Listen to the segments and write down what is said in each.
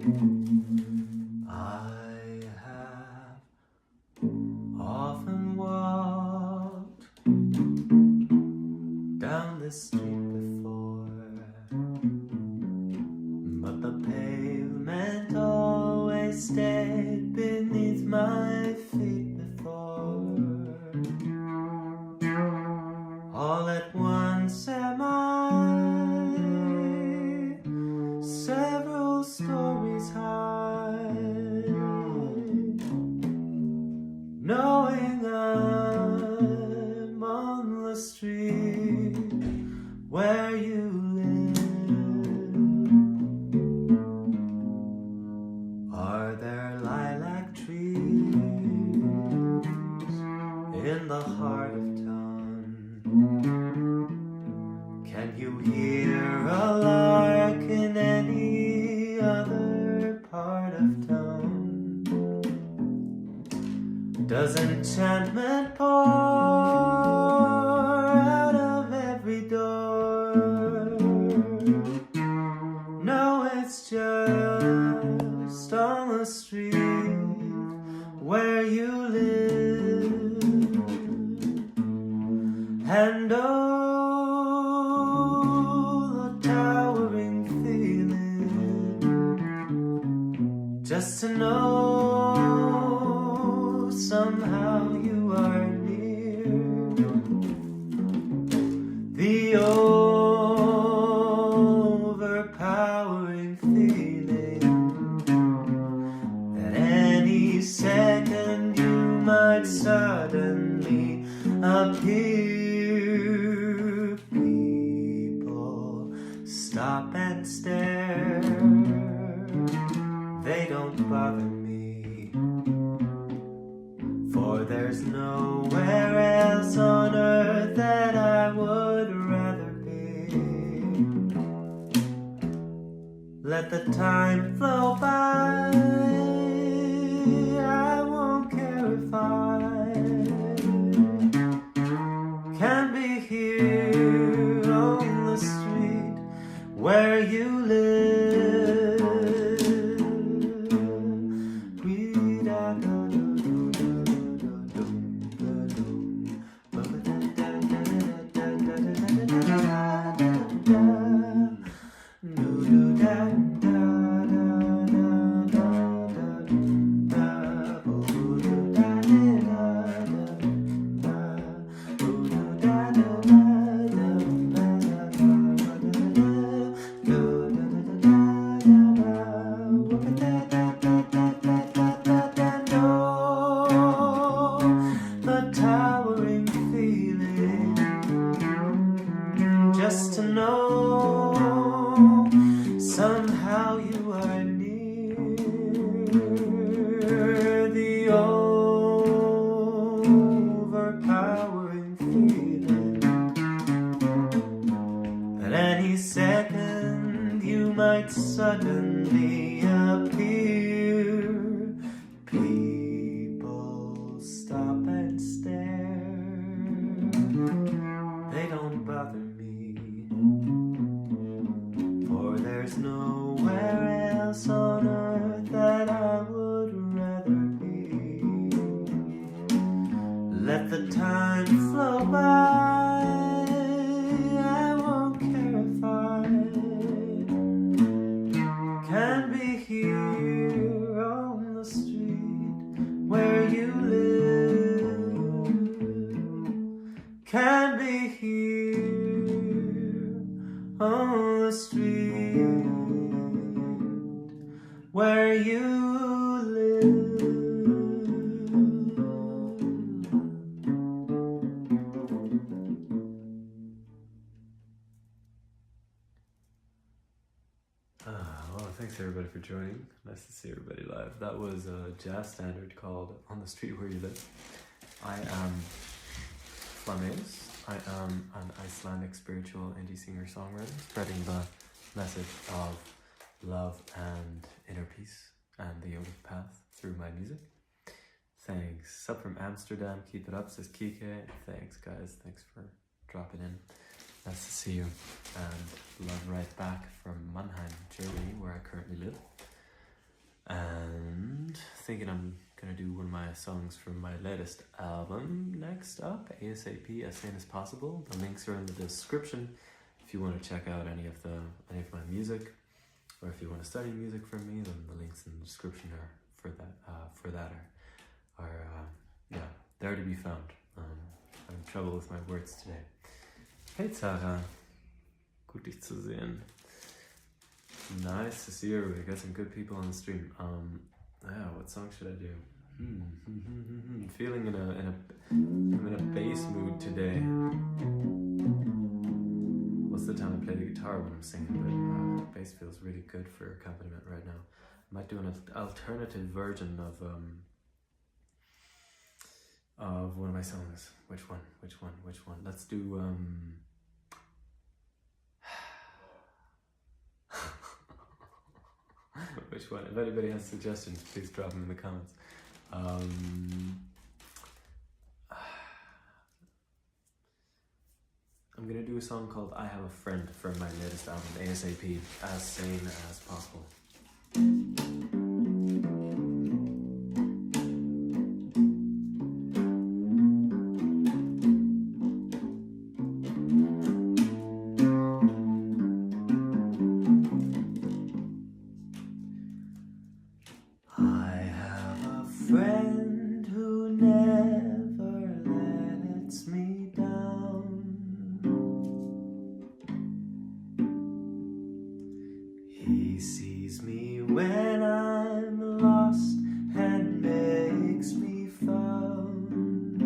I have often walked down this street before, but the pavement always stayed beneath my feet before. All at once am I several stories high, knowing I'm on the street where you live. Are there lilac trees in the heart of town? Can you hear a lark in any other part of town? Does enchantment pour out of every door? No, it's just on the street where you live. And oh, the towering feeling, just to know somehow you are near. The overpowering feeling that any second you might suddenly appear. People stop and stare, they don't bother me, for there's nowhere else on earth that I would rather be. Let the time flow by, I won't care if I can be here on the street where you live. Just to know somehow you are near. The overpowering feeling that any second you might suddenly appear. People stop and stare, they don't bother me, for there's nowhere else on earth that I would rather be. Let the time flow by, I won't care if I can be here on the street where you live. Can be here on the street where you live. Well, thanks everybody for joining. Nice to see everybody live. That was a jazz standard called On the Street Where You Live. I am Flames. I am an Icelandic spiritual indie singer-songwriter, spreading the message of love and inner peace and the yogic path through my music. Thanks. Sub from Amsterdam, keep it up, says Kike. Thanks guys, thanks for dropping in. Nice to see you. And love right back from Mannheim, Germany, where I currently live. thinking I'm gonna do one of my songs from my latest album next up, ASAP, as soon as possible. The links are in the description if you want to check out any of my music, or if you want to study music from me. Then the links in the description are there to be found. I'm in trouble with my words today. Hey Tara, gut dich zu sehen. Nice to see you. We got some good people on the stream. What song should I do? Feeling I'm in a bass mood today. Most of the time I play the guitar when I'm singing, but bass feels really good for accompaniment right now. I might do an alternative version of one of my songs. Which one? Let's do which one? If anybody has suggestions, please drop them in the comments. I'm gonna do a song called I Have a Friend from my latest album, ASAP, as sane as possible. Friend who never lets me down. He sees me when I'm lost and makes me found.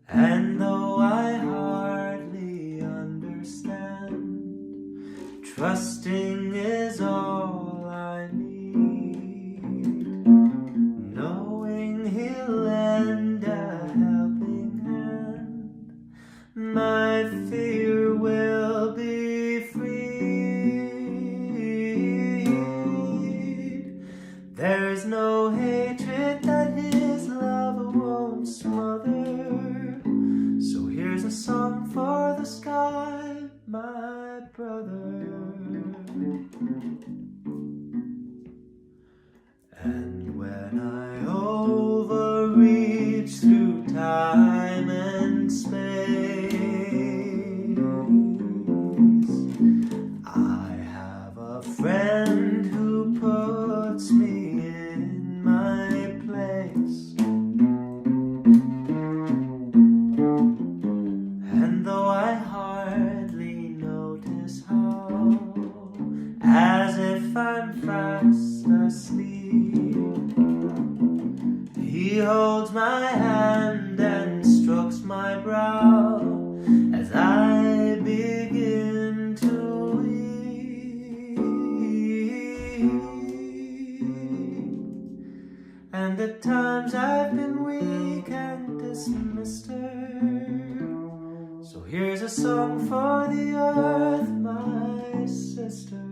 And though I hardly understand, trusting is all I need, knowing he'll lend a helping hand, my fear will be freed. There's no hatred that his love won't smother, so here's a song for the sky, my brother. And when I overreach through time and space, I have a friend who puts me in my place. And though I hardly notice how, as if I'm fast asleep, he holds my hand and strokes my brow as I begin to weep. And at times I've been weak and dismissed her, so here's a song for the earth, my sister.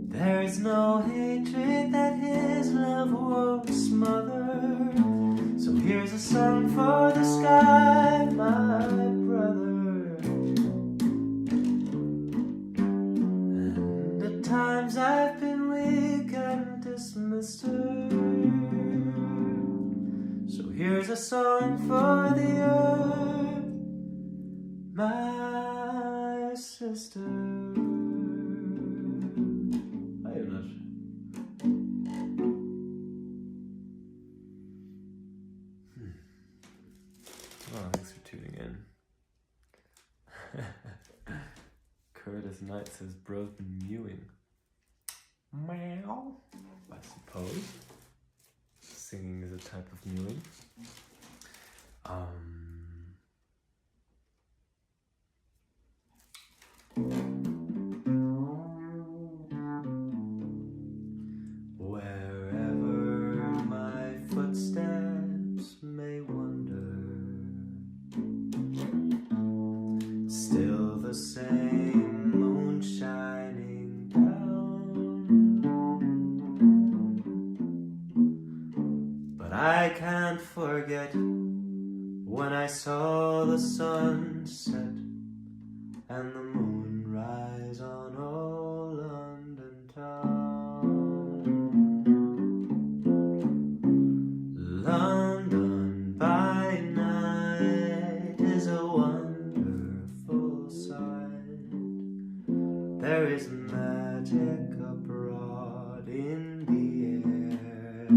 There's no hatred that his love won't smother, so here's a song for the sky, my brother. And at times I've been weak and dismissed her, so here's a song for the earth, my sister. Thanks for tuning in. Curtis Knight says, bro's been mewing. Meow. I suppose. Singing is a type of mewing. Wherever my footsteps may wander, still the same moon shining down. But I can't forget when I saw the sun set and the moon rise on old London town. London by night is a wonderful sight. There is magic abroad in the air.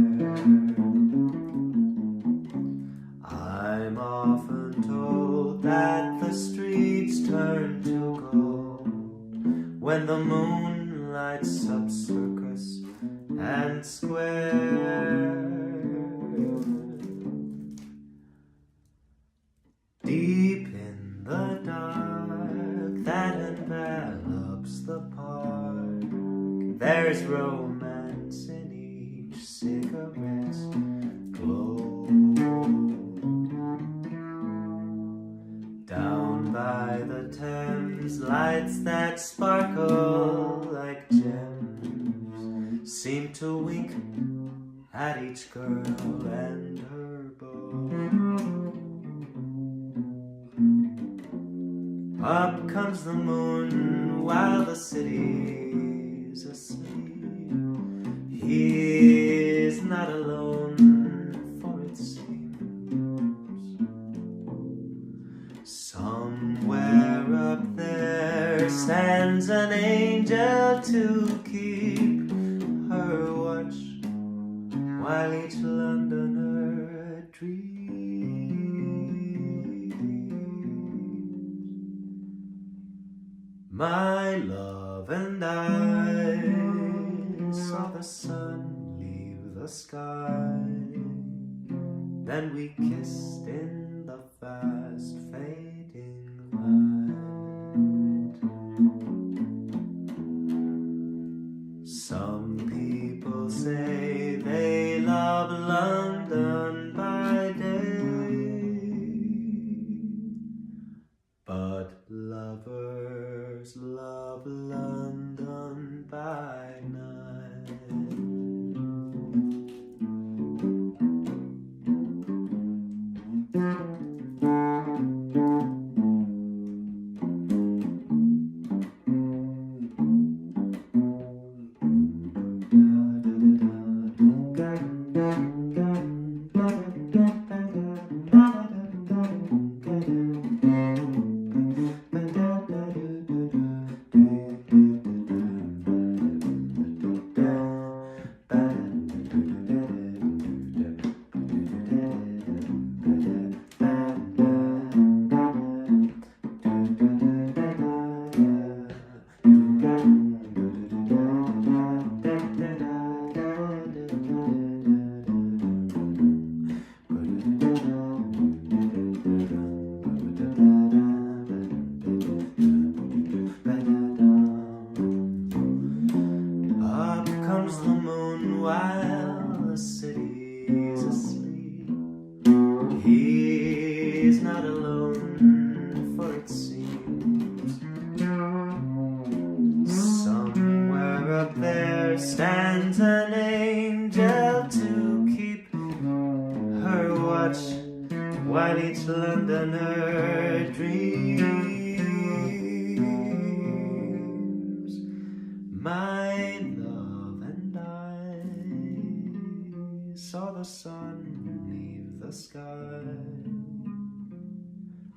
I'm often told that the streets turn to gold when the moon lights up circus and square. Deep in the dark that envelops the park, there's romance in each cigarette's glow. Down by the Thames, lights that sparkle like gems seem to wink at each girl and her beau. Up comes the moon while the city's asleep. He is not alone, for it seems somewhere up there stands an angel to keep her watch while each Londoner dreams. My love and I saw the sun leave the sky, then we kissed in the fast fading light. Some people say they love London by day, but lovers love London by night. Comes the moon while the city's asleep. He's not alone, for it seems somewhere up there stands an angel to keep her watch while each Londoner dreams. My love and I saw the sun leave the sky,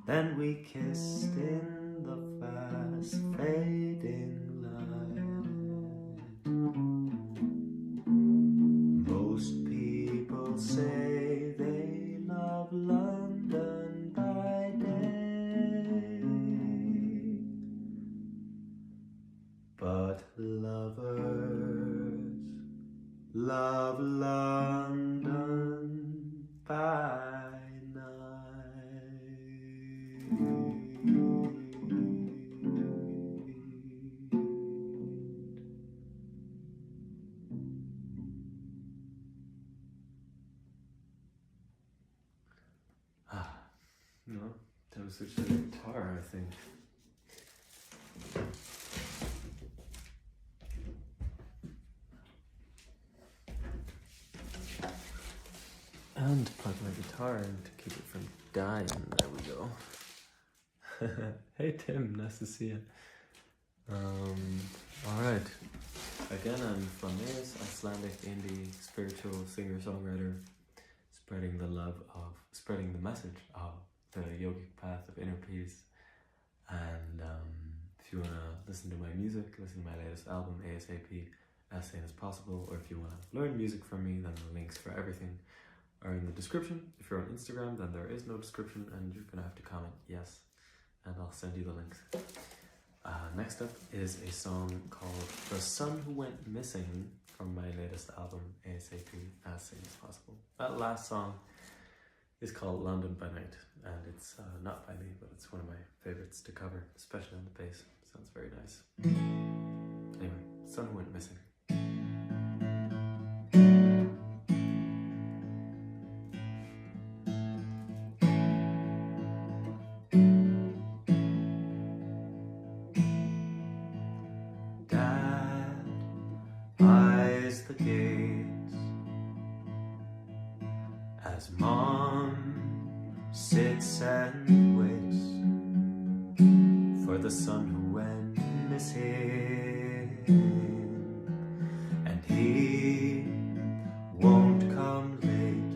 then we kissed in the fast fading light. Most people say they love London by day, but lovers Love London by no, that was switch to the guitar, I think. And plug my guitar in to keep it from dying. There we go. Hey Tim, nice to see you. Alright. Again, I'm Flameus, Icelandic indie spiritual singer-songwriter, spreading the message of the yogic path of inner peace. And if you want to listen to my music, listen to my latest album ASAP, as soon as possible, or if you want to learn music from me, then the links for everything are in the description. If you're on Instagram, then there is no description and you're gonna have to comment yes, and I'll send you the links. Next up is a song called The Son Who Went Missing from my latest album ASAP, as soon as possible. That last song is called London by Night, and it's not by me, but it's one of my favorites to cover, especially on the bass. Sounds very nice. Anyway, Son Who Went Missing. Dad eyes the gates as Mom sits and waits for the son who went missing, and he won't come late,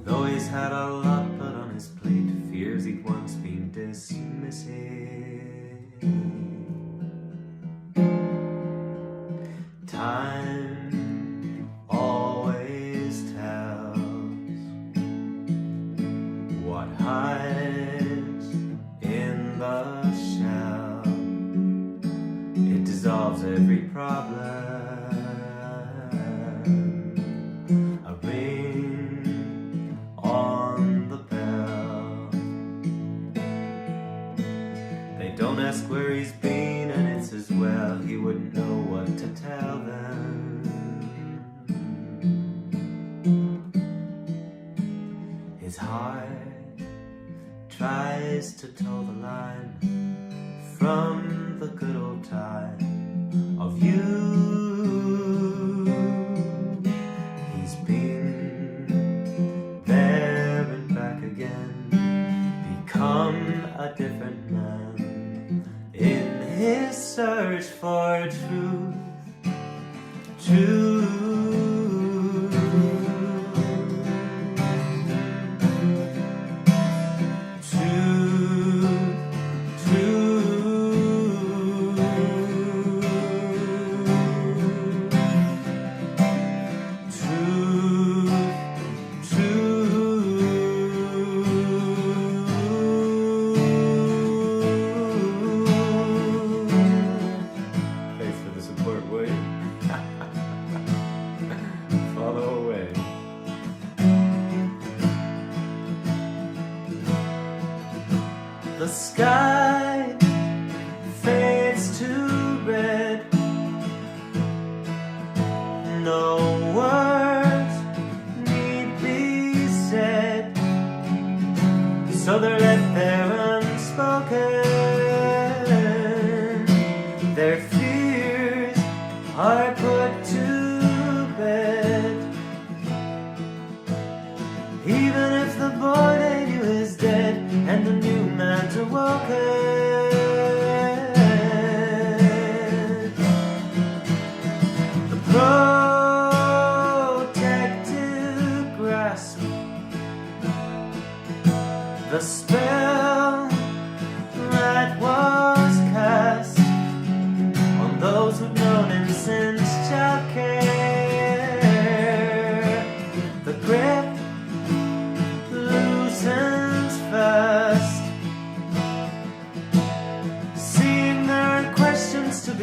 though he's had a lot put on his plate, fears he'd once been dismissing. Time always tells what hides in the shell. It dissolves every problem. A ring on the bell. They don't ask where he's been, and it's as well he wouldn't know what to tell them. His heart tries to toe the line from the good old time of you. He's been there and back again, become a different man in his search for truth. Truth. Thanks for the support, Woody.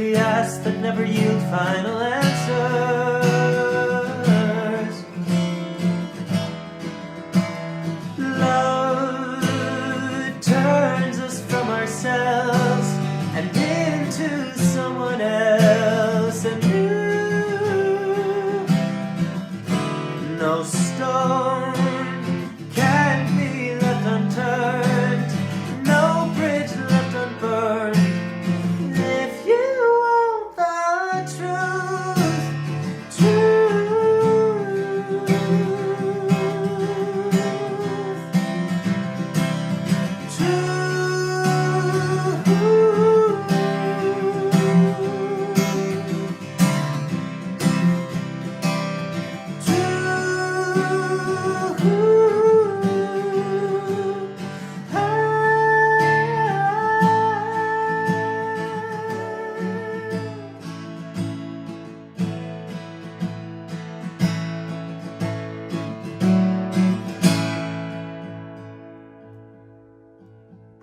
we ask that never yield final answers. Love turns us from ourselves and into someone else anew. No stone can be left unturned, no bridge left unburned. If you want the truth,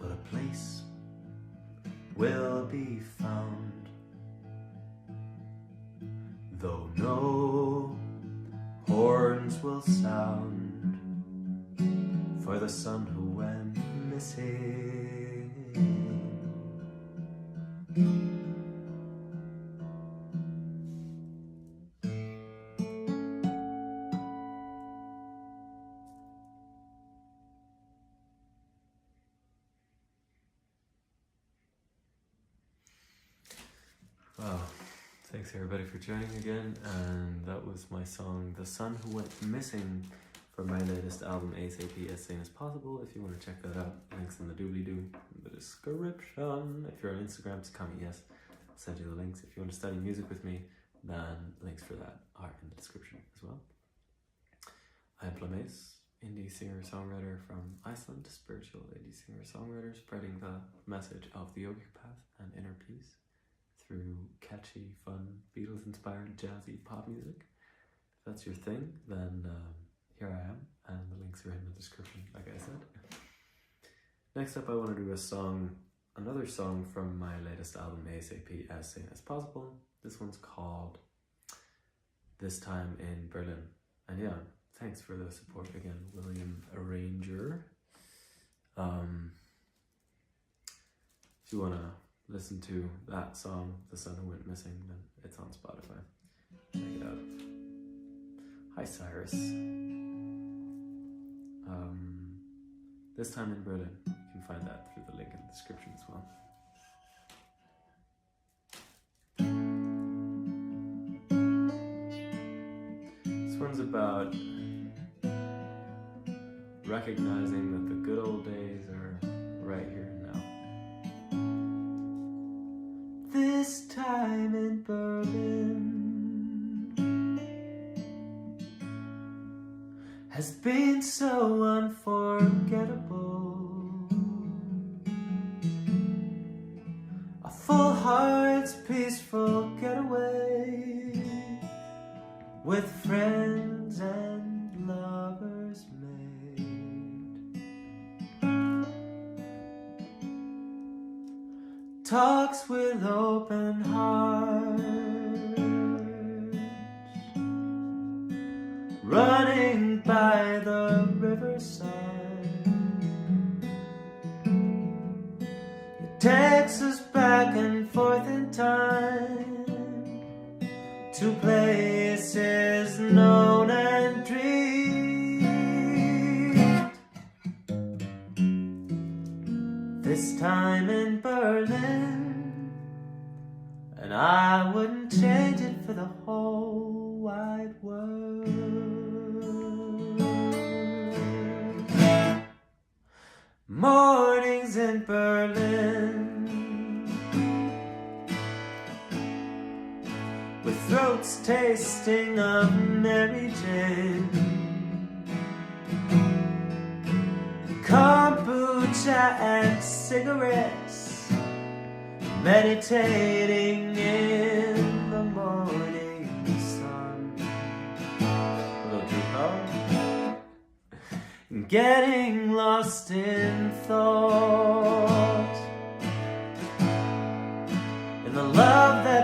but a place will be found, though no horns will sound, for the son who went missing. Wow, thanks everybody for joining again, and that was my song The Son Who Went Missing from my latest album ASAP, as soon as possible. If you want to check that out, links in the doobly-doo in the description. If you're on Instagram, it's yes, I'll send you the links. If you want to study music with me, then links for that are in the description as well. I am Flames, indie singer-songwriter from Iceland, spiritual indie singer-songwriter, spreading the message of the yogic path and inner peace through catchy, fun, Beatles-inspired, jazzy pop music. If that's your thing, then here I am, and the links are in the description, like I said. Next up, I want to do another song from my latest album, ASAP, as soon as possible. This one's called This Time in Berlin. And yeah, thanks for the support again, William Arranger. If you want to listen to that song, The Son Who Went Missing, then it's on Spotify. Check it out. Hi Cyrus. This Time in Berlin. You can find that through the link in the description as well. This one's about recognizing that the good old days are right here and now. This time in Berlin has been so unforgettable. A full heart's peaceful getaway with friends and lovers made. Talks with open hearts, running by the riverside. It takes us back and forth in time to places known and dreamed. This time in Berlin, and I wouldn't change it for the whole wide world. Mornings in Berlin, with throats tasting of Mary Jane, kombucha and cigarettes, meditating in the morning sun. A little too cold. Getting lost in thought, in the love that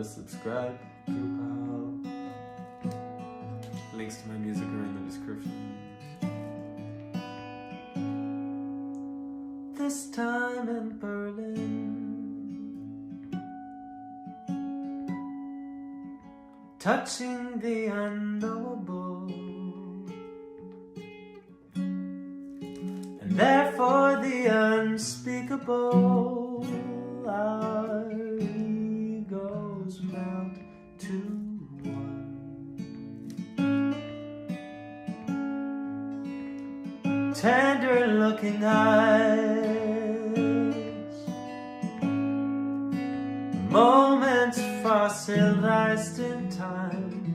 just subscribe. PayPal. Links to my music are in the description. This time in Berlin, touching the unknowable, and therefore the unspeakable. Our egos melt to one. Tender looking eyes, moments fossilized in time,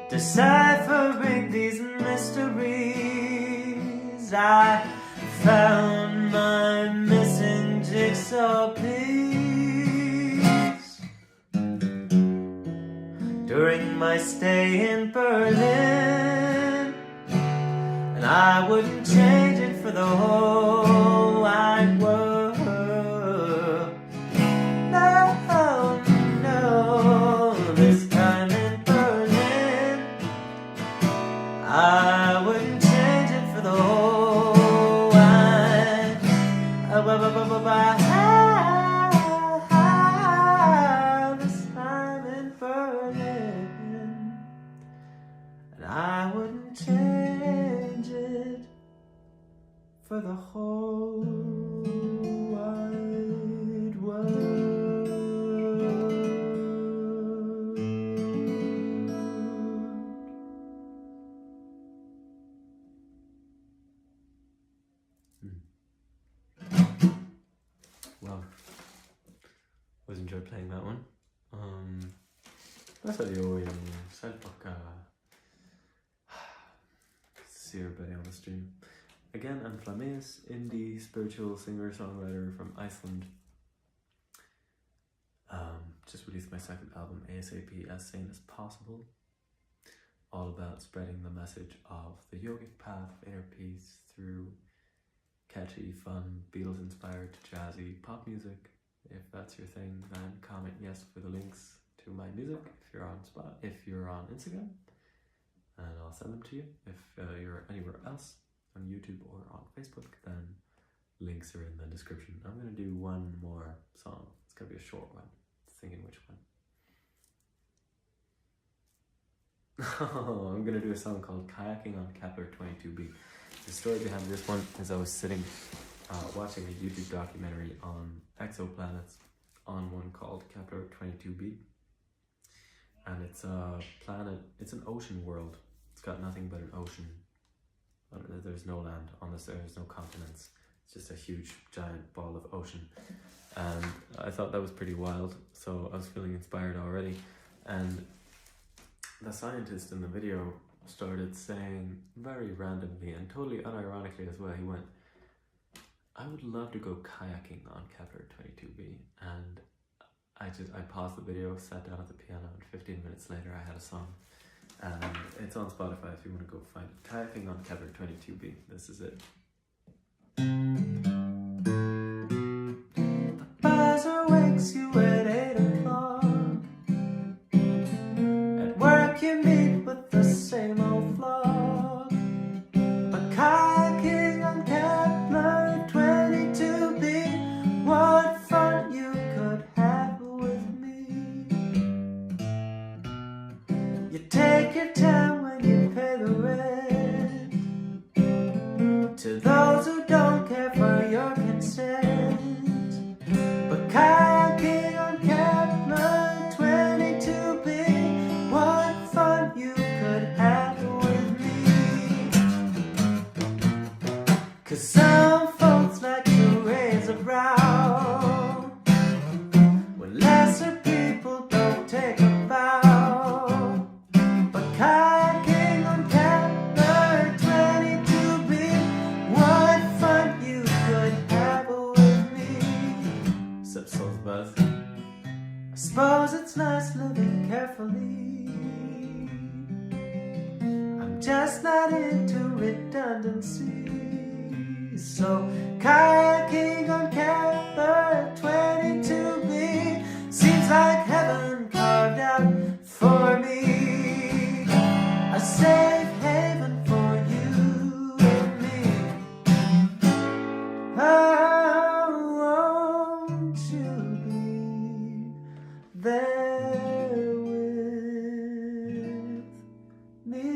deciphering these mysteries. I found my missing jigsaw piece during my stay in Berlin, and I wouldn't change it for the whole wide world. No, no, this time in Berlin, I wouldn't change it for the whole wide. This time in Berlin, and I wouldn't change it for the whole wide world. Well, always enjoyed playing that one. That's jo selvpakka. See everybody on the stream. Again, I'm Flameus, indie spiritual singer-songwriter from Iceland. Just released my second album ASAP, as sane as possible. All about spreading the message of the yogic path of inner peace through catchy, fun, Beatles-inspired, jazzy pop music. If that's your thing, then comment yes for the links to my music if you're on Instagram, and I'll send them to you. If you're anywhere else, on YouTube or on Facebook, then links are in the description. I'm gonna do one more song. It's gonna be a short one. Thinking which one. I'm gonna do a song called Kayaking on Kepler 22b. The story behind this one is I was sitting watching a YouTube documentary on exoplanets on one called Kepler 22b, and it's a planet, it's an ocean world. It's got nothing but an ocean. There's no land on this, there's no continents. It's just a huge giant ball of ocean, and I thought that was pretty wild, so I was feeling inspired already. And the scientist in the video started saying very randomly and totally unironically as well, he went, I would love to go kayaking on Kepler 22b. And I paused the video, sat down at the piano, and 15 minutes later I had a song. And it's on Spotify if you want to go find it. Kayaking on Kepler 22b. This is it. The buzzer wakes you at 8 o'clock. At work you meet with the same old flock. But kayaking on Kepler 22b, what fun you could have with me. You take your time when you pay the rent. To those who don't care for your consent. But kayaking on Kepler 22b, what fun you could have with me. 'Cause some folks like to raise a row when lesser people don't take a bow. But kayaking on Kepler 22b, what fun you could have with me. Sip Soul's Buzz. I suppose it's nice living carefully. I'm just not into redundancies. So kayaking on Kepler 22b seems like heaven carved out for me, a safe haven for you and me. Oh, won't you be there with me?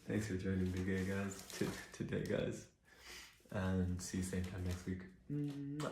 Thanks for joining me today, guys. And see you same time next week. Mwah.